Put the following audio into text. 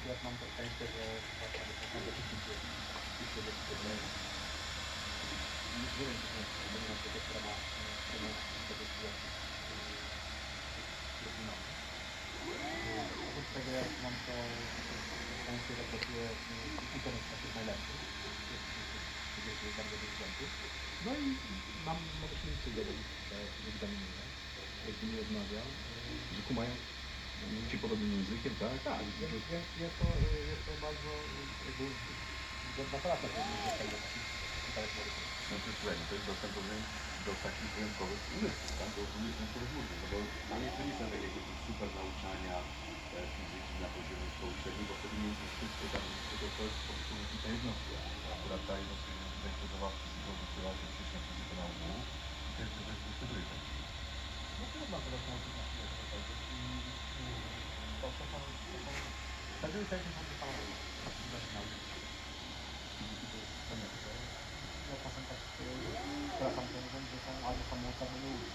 akurat mam to szczęście, że naprawdę wszystkie nie wiem, czy to będzie na przykład, która ma tego sytuacji kryminalną. Oprócz tego jak mam to szczęście, że pracuję w internet takich najlepszych, jest bardzo dużo względów. No i mogę się liczyć do egzaminuję, jak z nimi rozmawiam. Że kumają ci podobnym językiem, tak? Tak, jest to bardzo godna praca, żeby się tego Znaczy, słuchaj, to jest dostęp do takich wyjątkowych umysłów, tak? Do wyjątkowych mózgów, no bo dla mnie to nie są jakiegoś super nauczania fizyki na poziomie szkoły średniej, bo wtedy nie jest wszystko tam, to jest po prostu kilka jednostek. Akurat ta jednostka zainteresowała fizyką, docierała się przyszła fizykę na ogół i to jest hybrydą. No trudno to rozłączyć na chwilę cokolwiek i to są wtedy też jest bardzo samochód, da się nauczyć. Fizyki to jest to nie to. Ja czasem tak wracam do że są albo samouczone ludzie.